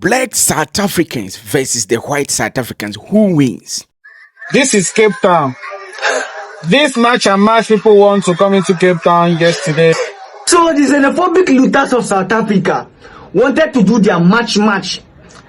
Black South Africans versus the white South Africans. Who wins? This is Cape Town. This March and March people want to come into Cape Town yesterday. So the xenophobic looters of South Africa wanted to do their march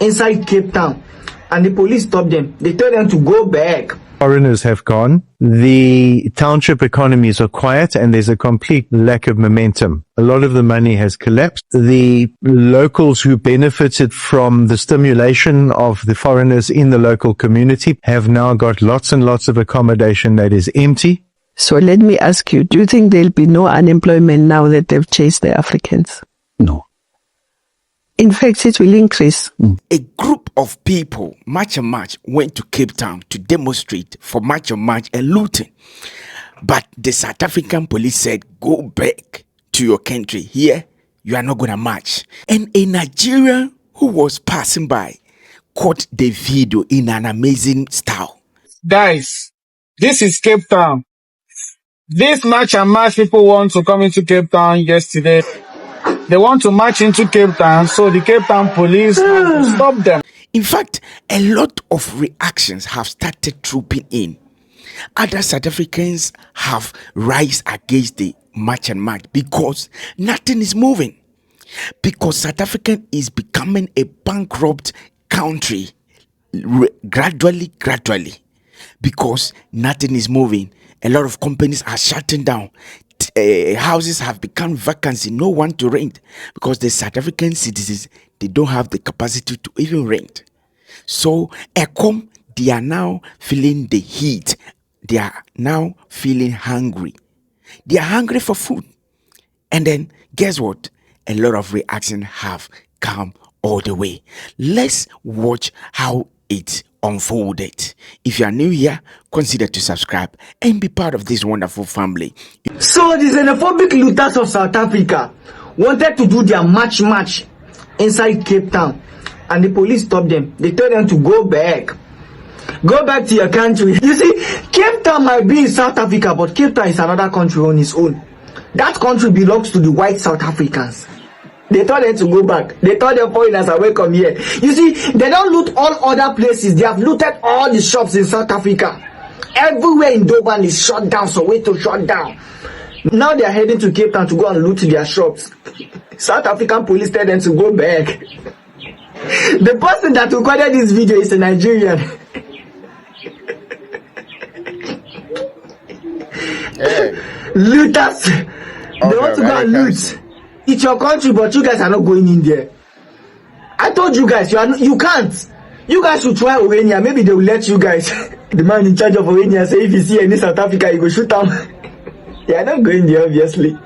inside Cape Town, and the police stopped them. They told them to go back. Foreigners have gone. The township economies are quiet and there's a complete lack of momentum. A lot of the money has collapsed. The locals who benefited from the stimulation of the foreigners in the local community have now got lots and lots of accommodation that is empty. So let me ask you, do you think there'll be no unemployment now that they've chased the Africans? No. In fact, it will increase. A group of people, March and March, went to Cape Town to demonstrate for March and March and looting. But the South African police said, go back to your country. Here, you are not going to march. And a Nigerian who was passing by caught the video in an amazing style. Guys, this is Cape Town. This March and March people want to come into Cape Town yesterday. They want to march into Cape Town, so the Cape Town police have to stop them. In fact, a lot of reactions have started trooping in. Other South Africans have rise against the March and March because nothing is moving. Because South Africa is becoming a bankrupt country gradually. Because nothing is moving. A lot of companies are shutting down. Houses have become vacancy, no one to rent, because the South African citizens, they don't have the capacity to even rent. So they are now feeling the heat. They are now feeling hungry. They are hungry for food. And then guess what? A lot of reactions have come all the way. Let's watch how it unfolded. If you are new here, consider to subscribe and be part of this wonderful family. So the xenophobic looters of South Africa wanted to do their march inside Cape Town, and the police stopped them. They told them to go back. Go back to your country. You see, Cape Town might be in South Africa, but Cape Town is another country on its own. That country belongs to the white South Africans. They told them to go back. They told them foreigners are welcome here. You see, they don't loot all other places. They have looted all the shops in South Africa. Everywhere in Durban is shut down, so way to shut down. Now they are heading to Cape Town to go and loot their shops. South African police tell them to go back. The person that recorded this video is a Nigerian. Hey. Looters. They want to go and loot. It's your country, but you guys are not going in there. I told you guys, you can't. You guys should try Orania. Maybe they will let you guys. The man in charge of Orania say if you see any South Africa, you go shoot them. They are not going there, obviously.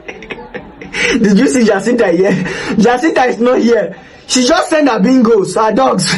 Did you see Jacinta here? Jacinta is not here. She just sent her bingos, her dogs.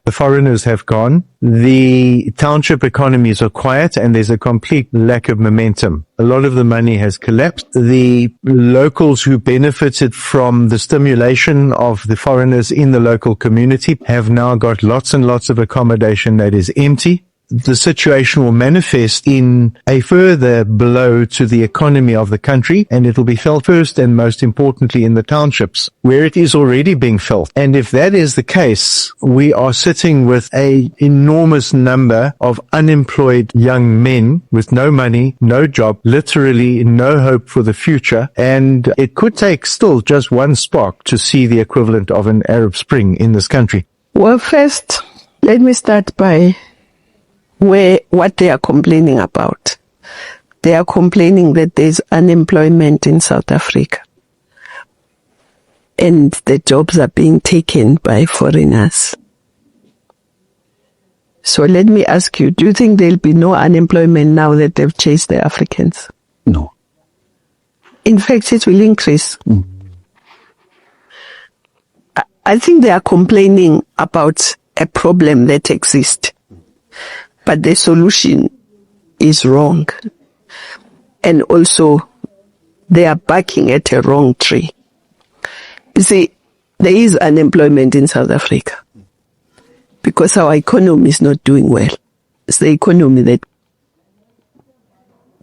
The foreigners have gone. The township economies are quiet and there's a complete lack of momentum. A lot of the money has collapsed. The locals who benefited from the stimulation of the foreigners in the local community have now got lots and lots of accommodation that is empty. The situation will manifest in a further blow to the economy of the country, and it will be felt first and most importantly in the townships, where it is already being felt. And if that is the case, we are sitting with an enormous number of unemployed young men with no money, no job, literally no hope for the future, and it could take still just one spark to see the equivalent of an Arab Spring in this country. Well, first, let me start by what they are complaining about. They are complaining that there's unemployment in South Africa and the jobs are being taken by foreigners. So let me ask you, do you think there'll be no unemployment now that they've chased the Africans? No. In fact, it will increase. I think they are complaining about a problem that exists. But the solution is wrong. And also, they are barking at a wrong tree. You see, there is unemployment in South Africa because our economy is not doing well. It's the economy that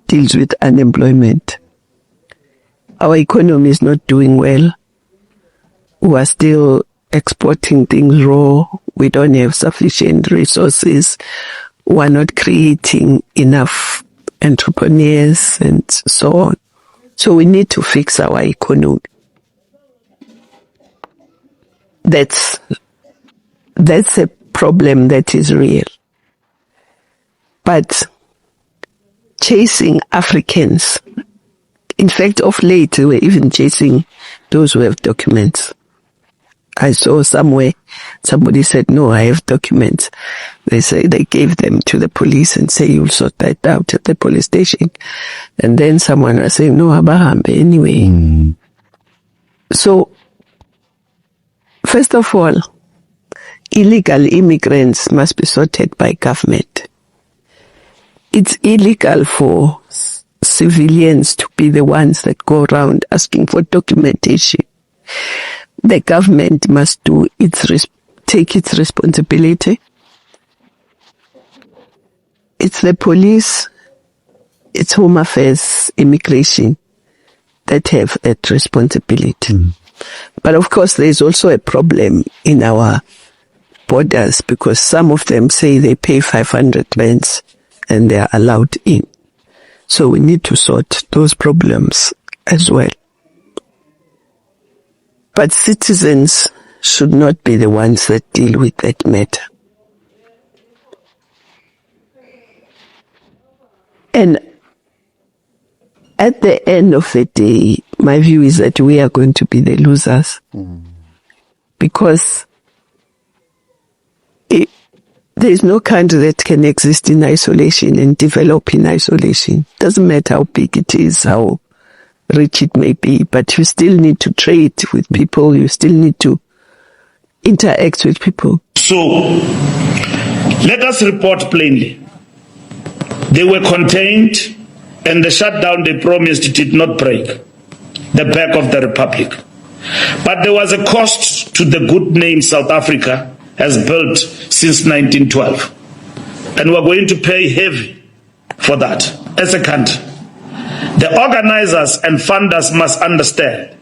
deals with unemployment. Our economy is not doing well. We are still exporting things raw. We don't have sufficient resources. We're not creating enough entrepreneurs and so on. So we need to fix our economy. That's a problem that is real. But chasing Africans, in fact, of late, we were even chasing those who have documents. I saw somewhere somebody said, no, I have documents. They say they gave them to the police and say, you'll sort that out at the police station. And then someone was saying, no, abahambe anyway. So, first of all, illegal immigrants must be sorted by government. It's illegal for civilians to be the ones that go around asking for documentation. The government must take its responsibility. It's the police, it's Home Affairs, immigration that have that responsibility. But of course, there is also a problem in our borders because some of them say they pay 500 rands and they are allowed in. So we need to sort those problems as well. But citizens should not be the ones that deal with that matter. And at the end of the day, my view is that we are going to be the losers. Because there is no country that can exist in isolation and develop in isolation. Doesn't matter how big it is, how rich it may be, but you still need to trade with people, you still need to interact with people. So, let us report plainly. They were contained and the shutdown they promised did not break the back of the Republic. But there was a cost to the good name South Africa has built since 1912. And we're going to pay heavy for that as a country. The organizers and funders must understand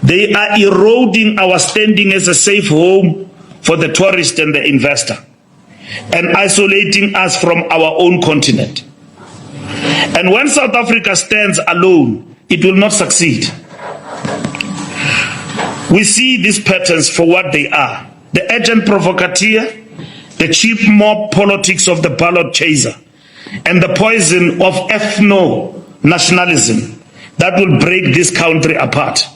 they are eroding our standing as a safe home for the tourist and the investor and isolating us from our own continent. And when South Africa stands alone, it will not succeed. We see these patterns for what they are: the agent provocateur, the cheap mob politics of the ballot chaser, and the poison of ethno-nationalism that will break this country apart.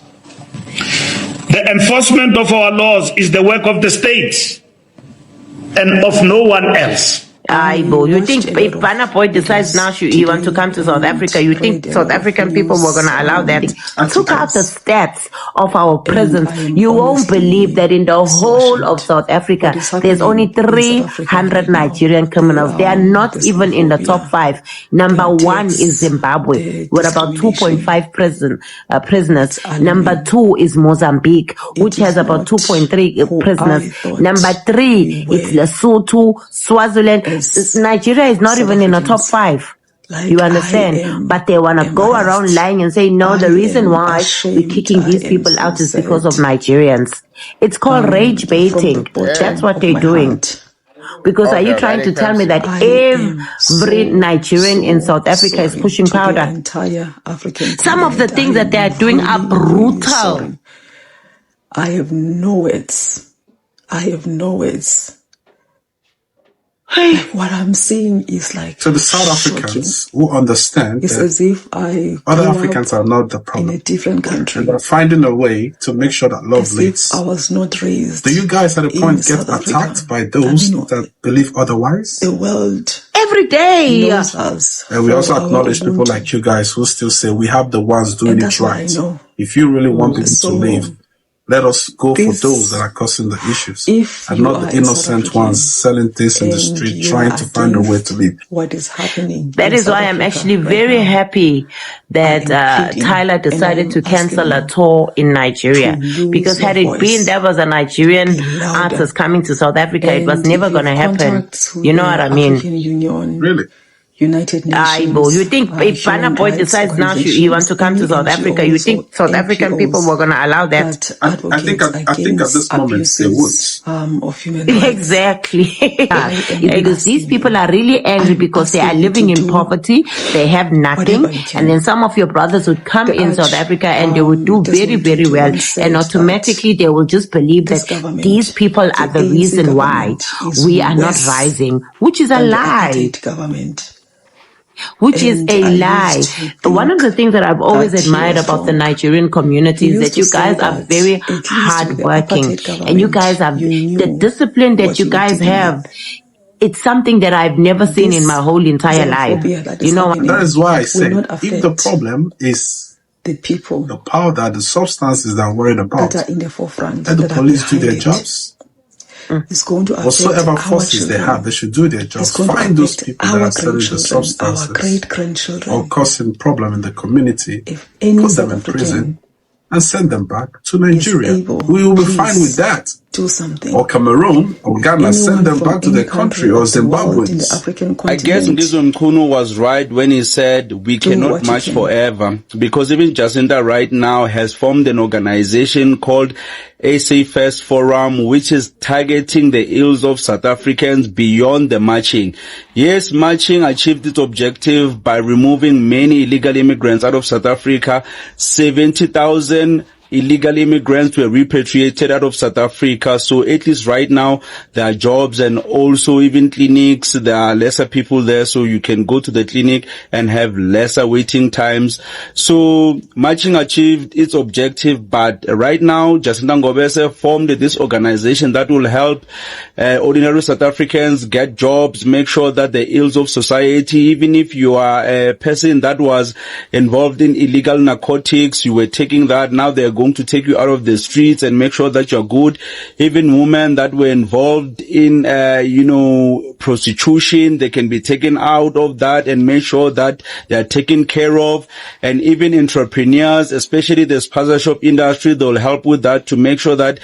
The enforcement of our laws is the work of the state and of no one else. You think if Vanna Boy decides now he wants to come to South Africa, you think South African people were going to allow that? Took out the stats of our prisons. You won't believe that in the whole of South Africa, there's only 300 Nigerian criminals. They are not even in the top 5. Number 1 is Zimbabwe, with about 2.5 prisoners. Number 2 is Mozambique, which has about 2.3 prisoners. Number 3, it's Lesotho, Swaziland. Nigeria is not even in the top 5. You understand? But they want to go around lying and say, no, the reason why we're kicking these people out is because of Nigerians. It's called rage baiting. That's what they're doing. Because are you trying to tell me that every Nigerian in South Africa is pushing powder? Some of the things that they are doing are brutal. I have no words. Like what I'm seeing is like so the South Africans who understand it's as if other Africans are not the problem in a different country. And they're finding a way to make sure that love leads. I was not raised. Do you guys at a point get attacked by those that believe otherwise? The world every day knows us. And we also acknowledge people like you guys who still say we have the ones doing it right. If you really want people to live, let us go for those that are causing the issues and not the innocent ones selling things in the street, trying to find a way to live. What is happening? That is why I'm actually very happy that Tyler decided to cancel a tour in Nigeria. Because had it been there was a Nigerian artist coming to South Africa, it was never going to happen. You know what I mean? Really? United Nations. You think if Burna Boy decides now he wants to come to South Africa, you think South African people were going to allow that? I think at this moment they would. Of human rights. Exactly. Because these people are really angry because they are living in poverty, they have nothing, and then some of your brothers would come in South Africa and they would do very, very well, and automatically they will just believe that these people are the reason why we are not rising, which is a lie. Which is a lie. One of the things that I've always admired about the Nigerian community is that you guys are very hardworking, and you guys have the discipline that you guys have. It's something that I've never seen in my whole entire life. You know, that is why I say if the problem is the people, the powder, the substances that I'm worried about, that are in the forefront, let the police do their jobs. It's going to affect whatsoever forces children. they have, they should do their jobs. Find those people that are selling the substances our great-grandchildren, or causing problem in the community, if any put them South in African prison and send them back to Nigeria. able, We will be fine with that. do something. Or Cameroon or Ghana, send them back to their country, or Zimbabweans. I guess Ngizwe Mkhunu was right when he said we cannot march forever, because even Jacinta right now has formed an organization called SAPS Forum, which is targeting the ills of South Africans beyond the marching. Yes, marching achieved its objective by removing many illegal immigrants out of South Africa. 70,000 illegal immigrants were repatriated out of South Africa. So at least right now there are jobs and also even clinics. There are lesser people there, so you can go to the clinic and have lesser waiting times. So marching achieved its objective, but right now Jacinta Ngobese formed this organization that will help ordinary South Africans get jobs, make sure that the ills of society, even if you are a person that was involved in illegal narcotics, you were taking that, now they're going to take you out of the streets and make sure that you're good. Even women that were involved in, prostitution, they can be taken out of that and make sure that they are taken care of. And even entrepreneurs, especially the spaza shop industry, they'll help with that to make sure that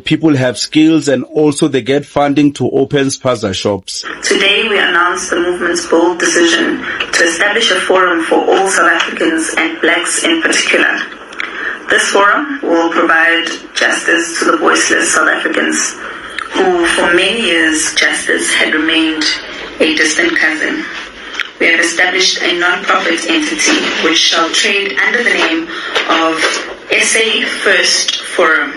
people have skills and also they get funding to open spaza shops. Today we announced the movement's bold decision to establish a forum for all South Africans and blacks in particular. This forum will provide justice to the voiceless South Africans who for many years justice had remained a distant cousin. We have established a non-profit entity which shall trade under the name of SA First Forum.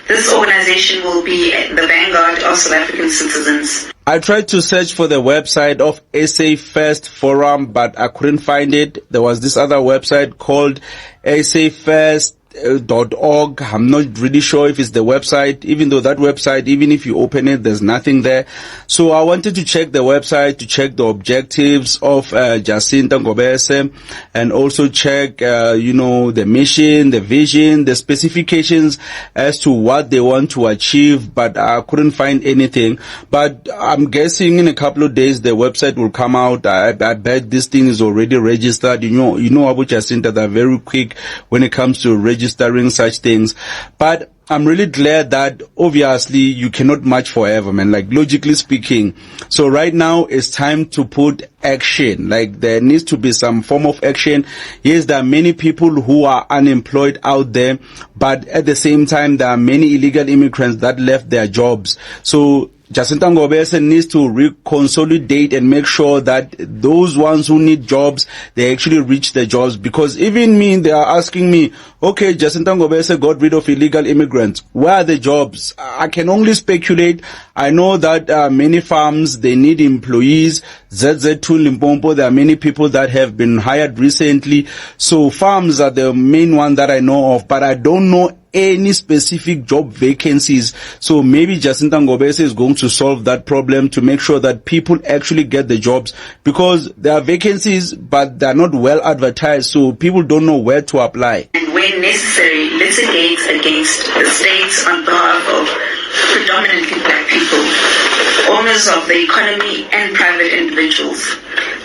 This organization will be the vanguard of South African citizens. I tried to search for the website of SA First Forum, but I couldn't find it. There was this other website called SAFirst.org. I'm not really sure if it's the website, even though that website, even if you open it, there's nothing there. So I wanted to check the website to check the objectives of Jacinta Ngobese and also check, the mission, the vision, the specifications as to what they want to achieve, but I couldn't find anything. But I'm guessing in a couple of days the website will come out. I bet this thing is already registered. You know about Jacinta, they're very quick when it comes to registering such things. But I'm really glad that obviously you cannot march forever, man, like logically speaking. So right now it's time to put action. Like there needs to be some form of action. Yes, there are many people who are unemployed out there, but at the same time there are many illegal immigrants that left their jobs. So Jacinta Ngobese needs to reconsolidate and make sure that those ones who need jobs, they actually reach the jobs. Because even me, they are asking me, okay, Jacinta Ngobese got rid of illegal immigrants. Where are the jobs? I can only speculate. I know that many farms, they need employees. ZZ2 Limpopo, there are many people that have been hired recently. So farms are the main one that I know of, but I don't know any specific job vacancies. So maybe Jacinta Ngobese is going to solve that problem to make sure that people actually get the jobs, because there are vacancies but they're not well advertised, so people don't know where to apply. And when necessary, litigate against the states on behalf of predominantly black people, owners of the economy and private individuals.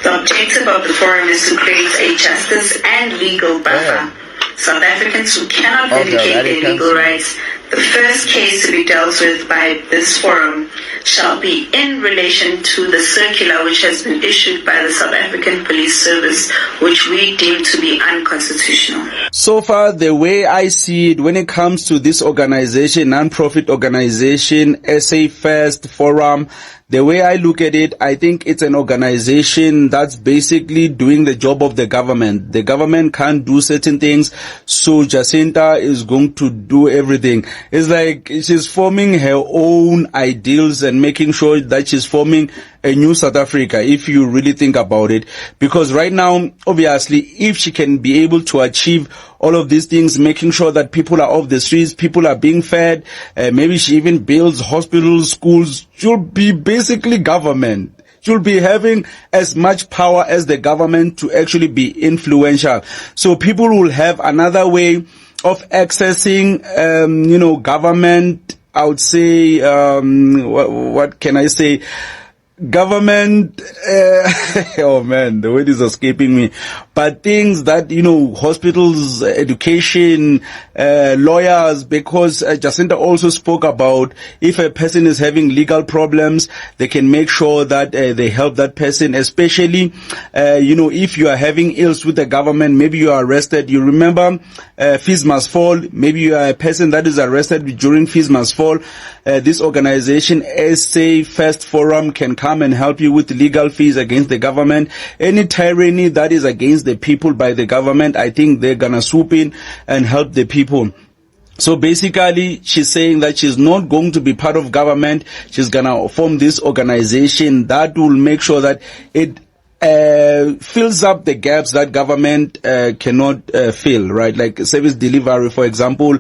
The objective of the forum is to create a justice and legal buffer. South Africans who cannot vindicate their legal rights The first case to be dealt with by this forum shall be in relation to the circular which has been issued by the South African Police Service, which we deem to be unconstitutional. So far, the way I see it, when it comes to this organization, non-profit organization, SA First Forum, the way I look at it, I think it's an organization that's basically doing the job of the government. The government can't do certain things, so Jacinta is going to do everything. It's like she's forming her own ideals and making sure that she's forming a new South Africa, if you really think about it. Because right now, obviously, if she can be able to achieve all of these things, making sure that people are off the streets, people are being fed, maybe she even builds hospitals, schools, she'll be basically government. She'll be having as much power as the government to actually be influential. So people will have another way of accessing, government. I would say, what can I say? Government, oh man, the word is escaping me, but things that, hospitals, education, lawyers, because Jacinta also spoke about if a person is having legal problems, they can make sure that they help that person, especially, if you are having ills with the government, maybe you are arrested, you remember, fees must fall, maybe you are a person that is arrested during fees must fall, this organization, SA First Forum, can come and help you with legal fees against the government. Any tyranny that is against the people by the government, I think they're gonna swoop in and help the people. So basically, she's saying that she's not going to be part of government. She's gonna form this organization that will make sure that it fills up the gaps that government cannot fill, right? Like service delivery, for example.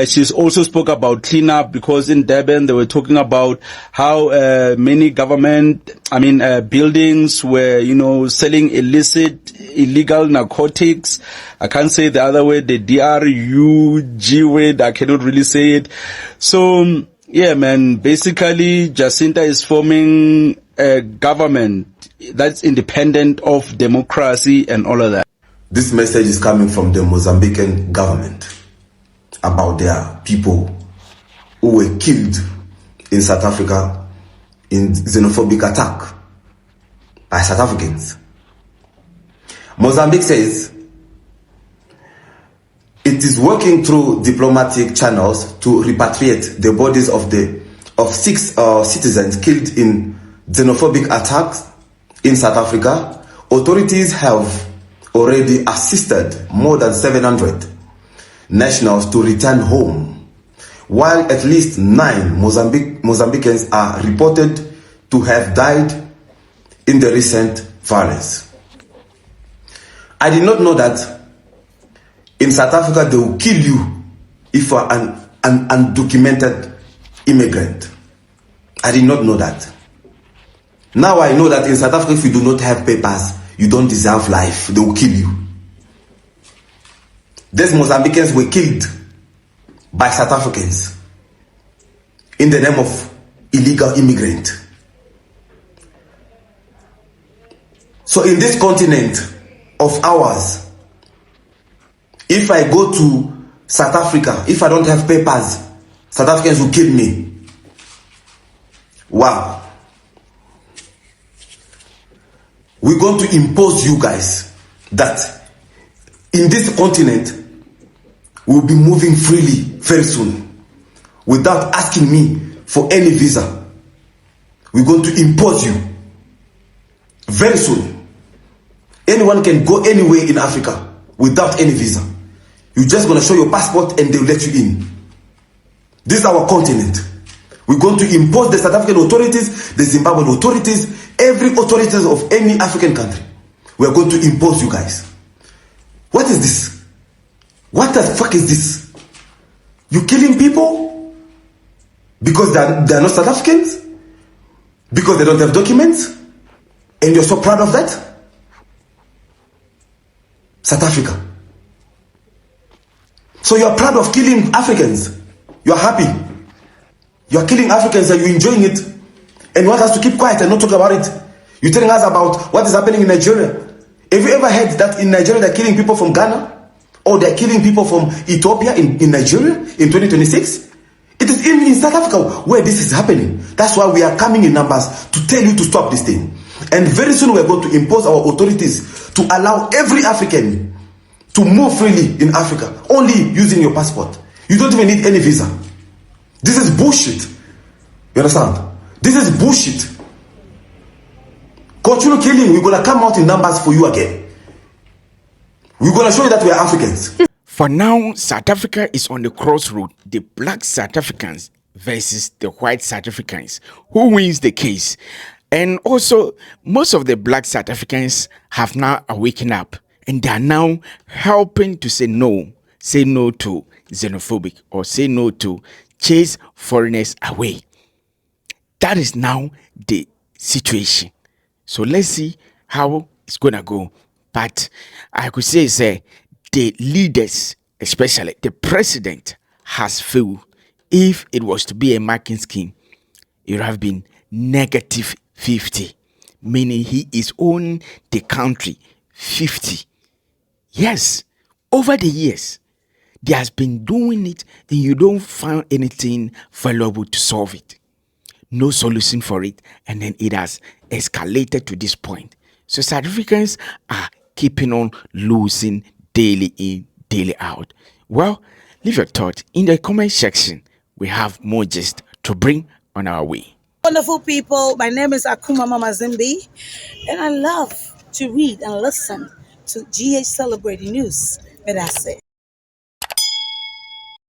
She's also spoke about cleanup, because in Durban they were talking about how many buildings were, selling illegal narcotics. I can't say the other word, the DRUG word, I cannot really say it. So, yeah, man, basically Jacinta is forming a government that's independent of democracy and all of that. This message is coming from the Mozambican government about their people who were killed in South Africa in xenophobic attack by South Africans. Mozambique says it is working through diplomatic channels to repatriate the bodies of 6 citizens killed in xenophobic attacks in South Africa. Authorities have already assisted more than 700 nationals to return home, while at least 9 Mozambicans are reported to have died in the recent violence. I did not know that in South Africa they will kill you if you are an undocumented immigrant. I did not know that. Now I know that in South Africa, if you do not have papers, you don't deserve life. They will kill you. These Mozambicans were killed by South Africans in the name of illegal immigrant. So in this continent of ours, if I go to South Africa, if I don't have papers, South Africans will kill me. Wow. We're going to impose you guys that in this continent we'll be moving freely very soon without asking me for any visa. We're going to impose you very soon. Anyone can go anywhere in Africa without any visa. You're just going to show your passport and they'll let you in. This is our continent. We're going to impose the South African authorities, the Zimbabwean authorities, every authorities of any African country. We're going to impose you guys. What is this? What the fuck is this? You killing people because they're not South Africans? Because they don't have documents? And you're so proud of that? South Africa. So you're proud of killing Africans. You're happy. You're killing Africans and you're enjoying it. And you want us to keep quiet and not talk about it. You're telling us about what is happening in Nigeria. Have you ever heard that in Nigeria they're killing people from Ghana? Or they're killing people from Ethiopia in Nigeria in 2026? is in South Africa where this is happening. That's why we are coming in numbers to tell you to stop this thing. And very soon we are going to impose our authorities to allow every African to move freely in Africa, only using your passport. You don't even need any visa. This is bullshit. You understand? This is bullshit. Continue killing, we're going to come out in numbers for you again. We're going to show you that we are Africans. For now, South Africa is on the crossroad. The black South Africans versus the white South Africans. Who wins the case? And also, most of the black South Africans have now awakened up and they are now helping to say no to xenophobic, or say no to chase foreigners away. That is now the situation. So let's see how it's gonna go. But I could say the leaders, especially the president, has failed. If it was to be a marking scheme, it would have been negative 50, meaning he is owing the country 50. Yes, over the years, they has been doing it and you don't find anything valuable to solve it. No solution for it, and then it has escalated to this point. So South Africans are keeping on losing daily in, daily out. Well, leave your thought in the comment section. We have more gist to bring on our way. Wonderful people, my name is Akuma Mama Zimbi, and I love to read and listen to GH Celebrating News. That's it.